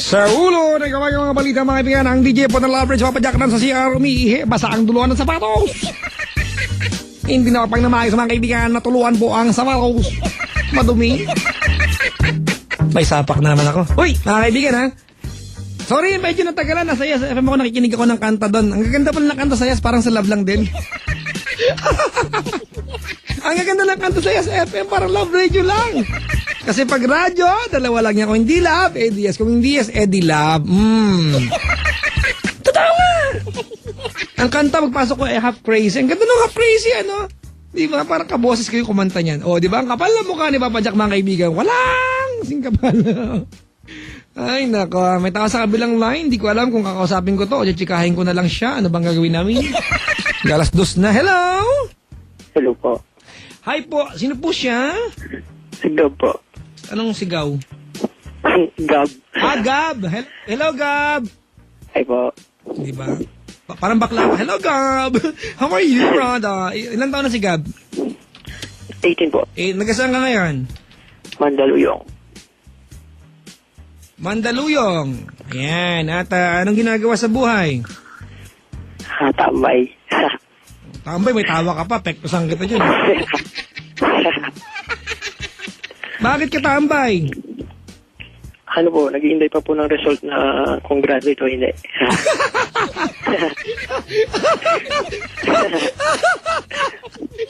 Sa ulo, nagkawag mga balita mga kaibigan, ang DJ po ng Loveridge papadyakan sa CR, umiihi, basa ang duluan ng sapatos. Hindi na kapag namayos mga kaibigan, natuluan po ang sapatos. Madumi. May sapak naman ako. Uy, mga kaibigan ha. Sorry, medyo natagalan. Nasa Yes FM ako, nakikinig ako ng kanta doon. Ang gaganda pala ng kanta sa Yes, parang sa love lang din. Ang gaganda ng kanta sa Yes FM, parang love radio lang. Kasi pag radyo, dalawa lang yan. Kung hindi love, edi yes. Kung hindi yes, edi love. Totoo nga! Ang kanta, magpasok ko, half crazy. Ang ganda ng half crazy, ano? Di ba? Parang kaboses kayo kumanta niyan. O, di ba? Ang kapal na mukha ni Papa Jack, mga kaibigan. Walang singkapal. Ay, nako. May tao sa kabilang line. Di ko alam kung kakausapin ko to o chikahin ko na lang siya. Ano bang gagawin namin? Galas dos na. Hello? Hello po. Hi po. Sino po siya? Sigaw po. Anong sigaw? Gab. Ah, Gab. Hello, Gab. Hi po. Di ba? Parang bakla. Hello, Gab. How are you, brother? Ilan taon na si Gab? 18 po. Nagasaan ka ngayon? Mandaluyong. Mandaluyong. Ayan. At anong ginagawa sa buhay? Tambay. Tambay, may tawa ka pa. Pektosan kita dyan. Bakit ka tambay? Ano po, naghihintay pa po ng result na kung graduate o hindi.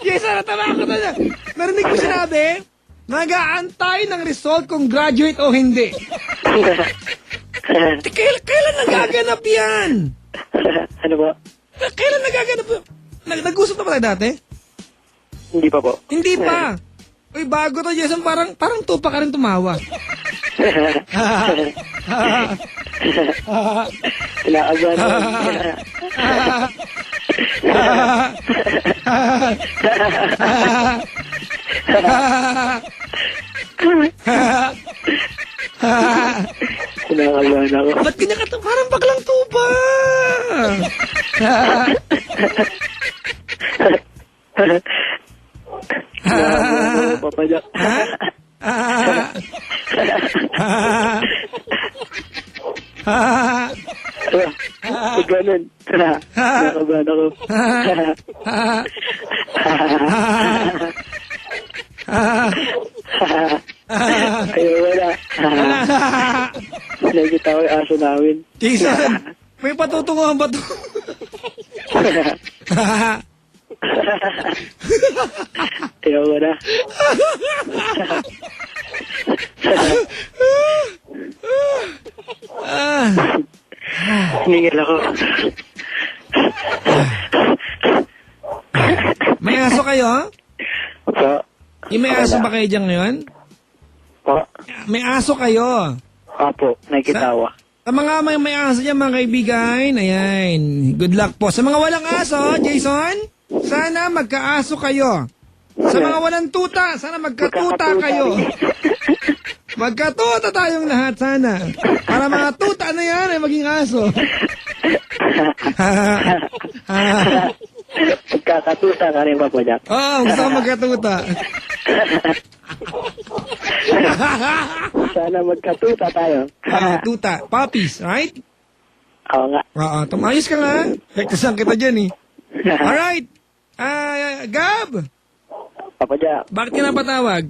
Yes, natama ka na. Narinig ko sinabi, nag-aantay ng result kung graduate o hindi. Kailan nagaganap yan? Ano po? Kailan nagaganap? Nag-usap na ba tayo dati? Hindi pa po. Hindi pa. Uy, bago to, Jason. Parang tupa ka rin tumawa. Inaabahan mo. Inaabahan ako. Ba't kanya ka parang baklang tupa? Inaabahan ako, Papa Jack. Huwag ganun. Inaabahan ako. Ayaw wala. Nakikita ko yung aso namin. Jason, may patutunguhan ba to? Ayaw wala. Ningil ako. May aso kayo? Po. May aso ba kayo dyan ngayon? Po. May aso kayo. Apo, nakikitawa. Sa mga may aso dyan, mga kaibigan, ayan, good luck po. Sa mga walang aso, Jason, sana magkaaso kayo. Sa mga walang tuta, sana magkatuta kayo. Magkatuta tayong lahat, sana. Para mga tuta na yan ay maging aso. Magkakatuta ka rin, Papa Jack. Oo, gusto ko magkatuta. Sana magkatuta tayo. Tuta, puppies, right? Oo nga. Oo, tumayos ka nga. Hektasan kita dyan eh. Alright. Gab, Papa Jack, bakit ka napatawag?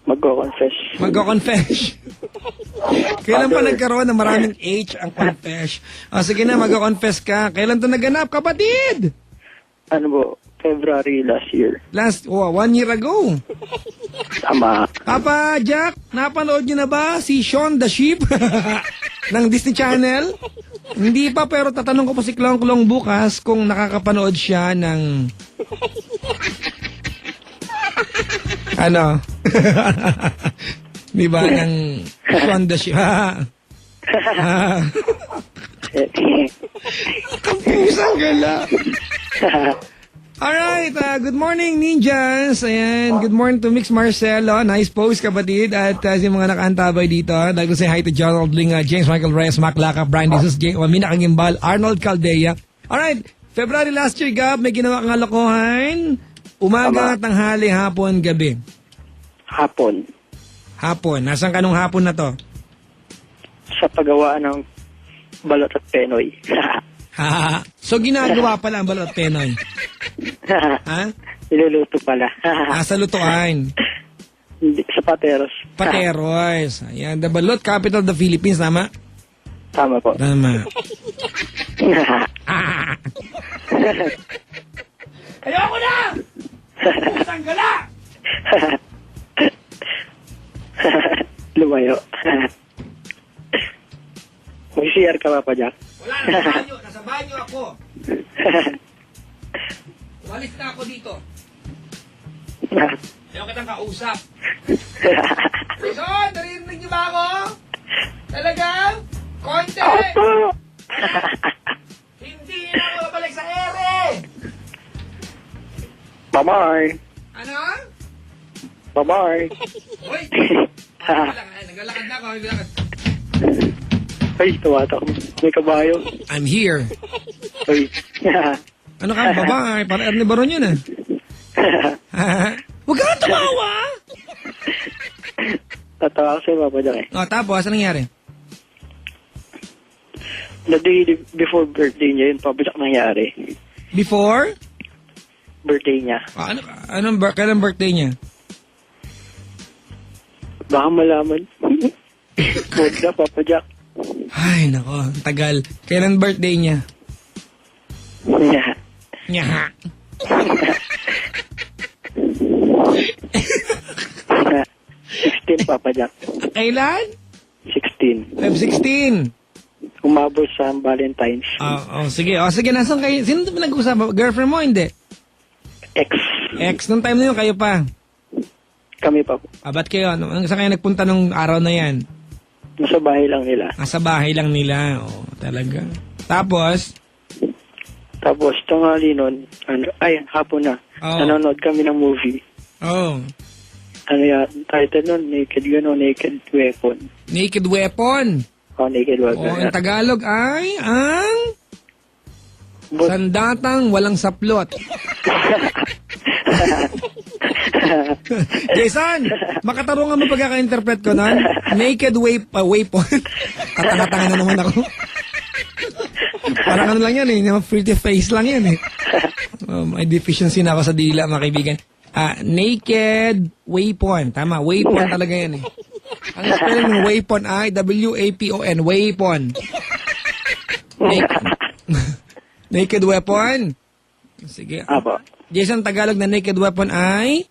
magko-confess. Magko-confess. Kailan pa nagkaroon ng maraming H ang confess? Sige na, magko-confess ka. Kailan to naganap, kapatid? Ano po? February last year. 1 year ago. Tama. Papa Jack, napanood niyo na ba si Shaun the Sheep ng Disney Channel? Hindi pa, pero tatanong ko po si Klong Klong bukas kung nakakapanood siya ng... ano? Di ba? Ng Shaun the Sheep. Kampusang gala. Alright, good morning ninjas. Ayan, good morning to Mix Marcelo. Nice post kapatid. At si mga nakaantabay dito. I'd like to say hi to John Aldling, James Michael Reyes, Mac Laca, Brian Jesus, Mina Kangimbal, Arnold Caldea. Alright, February last year, Gab, may ginawa kang kalokohan. Umaga, tanghali, hapon, gabi. Hapon. Hapon. Nasaan ka nung hapon na to? sa paggawaan ng balot at penoy. So ginagawa pala ang balot at penoy. Ha? Niluluto pala. Sa lutuan. Hindi, sa pateros. Pateros. Ayan, the balot capital of the Philippines, tama? Tama po. Tama. Ayoko na! Pusang gala! Lumayo. Mag-CR ka pa, Jack? Wala, nasa banyo. Nasa banyo ako. Walis na ako dito. Ayaw kitang kausap. Jason, narinig niyo ba ako? Talaga? Konti! Hindi na ako babalik sa ere! Bye-bye. Ano? Bye-bye. Uy! Naglalakad na ako. Naglalakad. Ay, tumatak. May kabayo. I'm here. Ay. Ano ka, babae? Para Ernie Baron yun Huwag ka nang tumawa! Tatawa ko sa'yo, Papa Jack eh. O, tapos, anong nangyari? The day before birthday niya, yun, Papa Jack, nangyari. Before? Birthday niya. Kailan birthday niya? Baka malaman. Huwag na, Papa Jack. Ay, nako, ang tagal. Kailan birthday niya? Yeah. Nya. 16, Papa Jack. Kailan? 16. Feb 16. Umabot sa Valentine's. Sige. Sige, nasan kayo? Sino ito pinag-uusapan? Girlfriend mo, hindi? Ex. Ex, nung time na yun, kayo pa. Kami pa po. Ba't kayo? Saan kayo nagpunta nung araw na yan? Nasa bahay lang nila. Sa bahay lang nila. Oh, talaga. Tapos? Tapos, tanghali nun, hapon na. Nanonood kami ng movie. Oh. Ano yan? Title nun, Naked Weapon. Naked Weapon. Naked Weapon. Ang Tagalog ay ang sandatang walang saplot. Jason, makatarungan mo pagkaka-interpret ko nun? Naked Weapon. Katanga-tanga na naman ako. Parang ano lang yan pretty face lang yan may deficiency na ako sa dila, mga kaibigan. Naked Weapon. Tama, Weapon talaga yan Ang spelling ng Weapon ay W-A-P-O-N. Weapon. Naked Weapon. Sige. Apo. Jason, Tagalog na Naked Weapon ay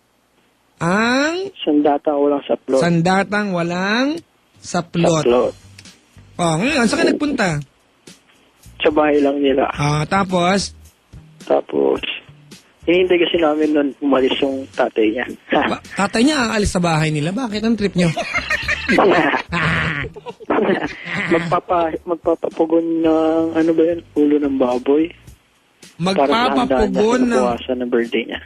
ang sandatang walang saplot. Sandatang walang saplot. Ngayon, saan ka nagpunta? Sa bahay lang nila. Tapos, hinihintay kasi namin nun umalis yung tatay niya. Tatay niya aalis sa bahay nila. Bakit ang trip niyo? Magpapapugon ng, ano ba yan, ulo ng baboy. Magpapapugon ng... Para ng birthday niya.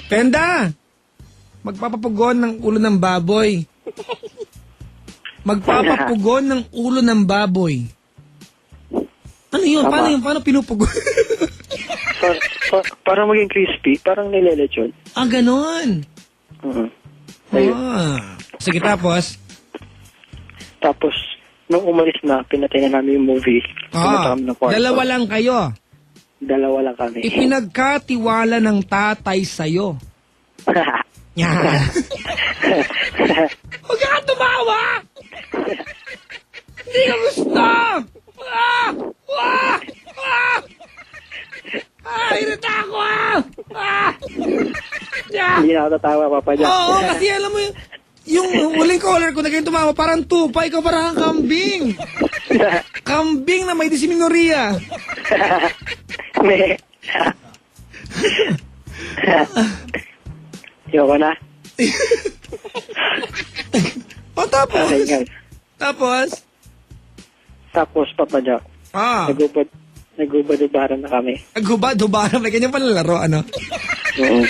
Penda! Magpapapugon ng ulo ng baboy. Magpapapugon ng ulo ng baboy. Ano yun? Paano pinupugon? Para maging crispy, parang nilelechon. Ganon. Sige, tapos? Tapos, nung umalis na, pinatay na namin yung movie. Dalawa lang kayo. Dalawa lang kami. Ipinagkatiwala ng tatay sa'yo. Huwag ka tumawa! Hindi ka gusto! Irita ako! Hindi na ako tatawa, Papa Jack. Oo, kasi alam mo yung huling caller ko na ganyan tumawa, parang tupa, ikaw parang kambing. Kambing na may dysmenorrhea. Yoko na. Tapos? Tapos, Papa Jack. Nagubad-ubaran na kami. Nagubad-ubaran? May ganyan pala laro, ano? Oo.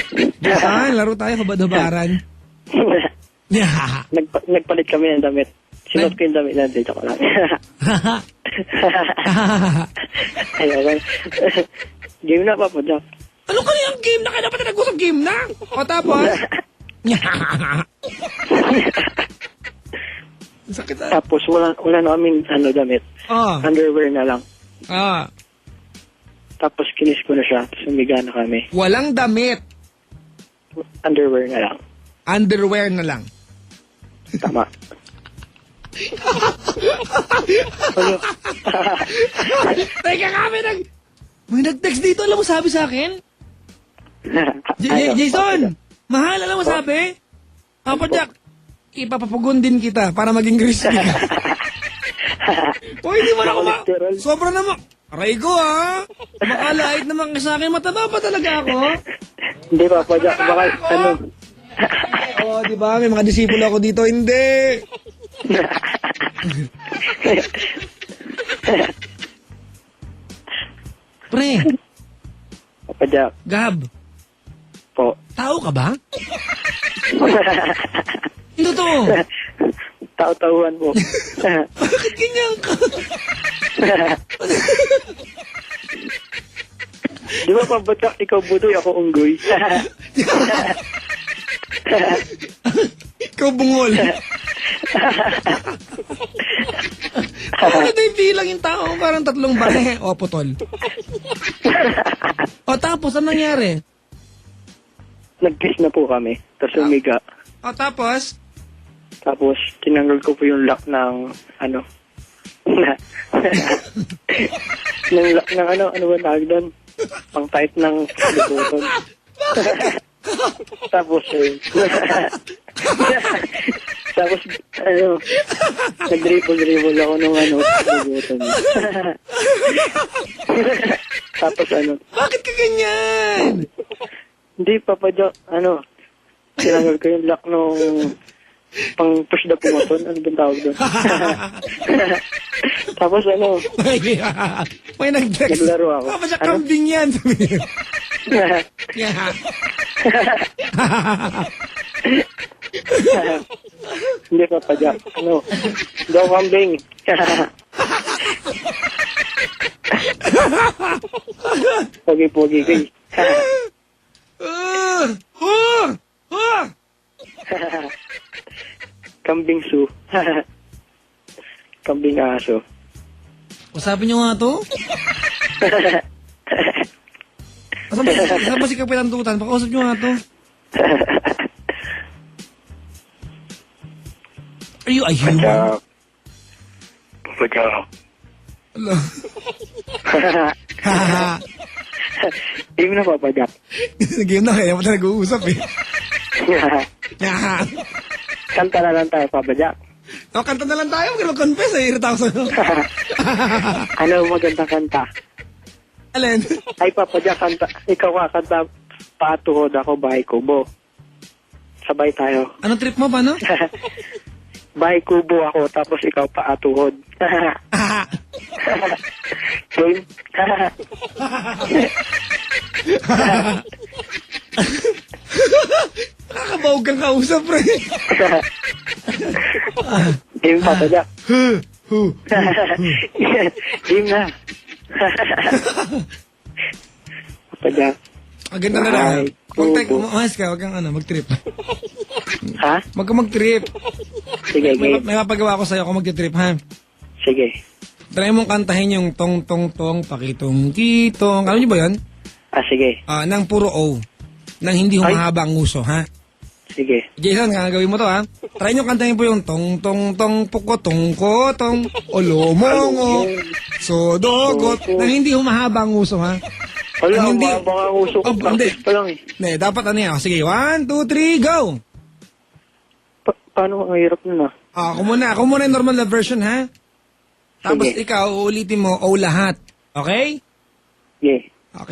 Laro tayo, hubad-ubaran. Nagpalit kami ng damit. Sinot ko yung damit natin. Joke lang. Ayoko. Game na, Papa Jack. Ano kaya yung game na? Kaya dapat nag-usap game na? O tapos? Sakit ah. Tapos wala na kaming damit. Ah. Underwear na lang. Ah. Tapos kinis ko na siya. Tapos umiga na kami. Walang damit. Underwear na lang. Underwear na lang. Tama. Ano? Teka kami may nag-text dito, alam mo sabi sa akin? Jason, mahal, alam mo sabi? Papa Jack, ipapapagundin kita para maging crispy ka. O, hindi mo na Cholesterol. Sobra naman. Aray ko ha. Makalait naman ka sa akin. Mataba pa talaga ako. Hindi pa, Jack. Baka, ano? Oo, di ba? May mga disipulo ako dito. Hindi. Pre, Papa Jack. Gab, Po. tao ka ba? Hindi to. Tao-tauhan po. Bakit ganyan ka? Di ba, Papa Jack, ikaw budoy, ako unggoy. Ikaw bungol. Ano tayo bilang yung tao? Parang 3 bane. O, putol. O, tapos, anong nangyari? Nag-kiss na po kami. Tapos umiga. O, tapos? Tapos, tinanggal ko po yung lock ng, ano, ng lock ng ano ba tawag doon? Pang tight ng button. Tapos, tapos, ano, nag-dribble ako nung ano, button. Tapos, ano, Bakit ka ganyan? hindi, Papa Jack, ano, tinanggal ko yung lock nung pang push the button, ano ba tawag doon? Tapos, ano, May nag-text. Naglaro ako. Papa Jack, Ano? kambing yan. Yeah. hindi, Papa Jack, ano, daw kambing. Pogi-pogi kay. Kambing su. Kambing aso. Usapin nyo nga to. Saan ba si Kapitan Tutan? Pakausap nyo nga to. Are you a human? Papa Jack. Ala. Game na, Papa Jack. Game na kaya mo tayo nag-uusap eh. Kanta na lang tayo, Papa Jack. O, kanta na lang tayo. Huwag ka mag-confess eh. Irita ako sa'yo. Ano magandang kanta? Alin? Ay, Papa Jack, kanta. Ikaw kakanta, patuhod ako, bahay kubo. Sabay tayo. Anong trip mo ba, no? Bahay kubo ako, tapos ikaw paatuhod. Game? Nakakabawag kang kausap, pre. Game, Papa Jack. Game na. Papa Jack. Maganda na lang. Ay, kubo. Umayos ka, huwag kang mag-trip. Ha? Huwag kang mag-trip. Sige, game. May mapagawa ko sa'yo kung mag-trip, ha? Sige. Try mong kantahin yung tong-tong-tong, pakitong-kitong. Alam niyo ba yan? Sige. Nang puro O. Nang hindi humahaba ang uso, ha? Sige. Jason, gagawin mo to, ha? Try nyo kantahin po yung tong-tong-tong, pukotong-kotong, olomongo, sodogot. Nang hindi humahaba ang uso, ha? Wala, Ang hindi- baka uso ko. Oh, hindi. Practice pa lang eh. Ne, dapat ano yan. Sige, 1, 2, 3, go! Paano ang hirap nun ah? Ako muna yung normal na version, ha? Tapos Sige. ikaw, uulitin mo, O lahat. Okay? Yeah.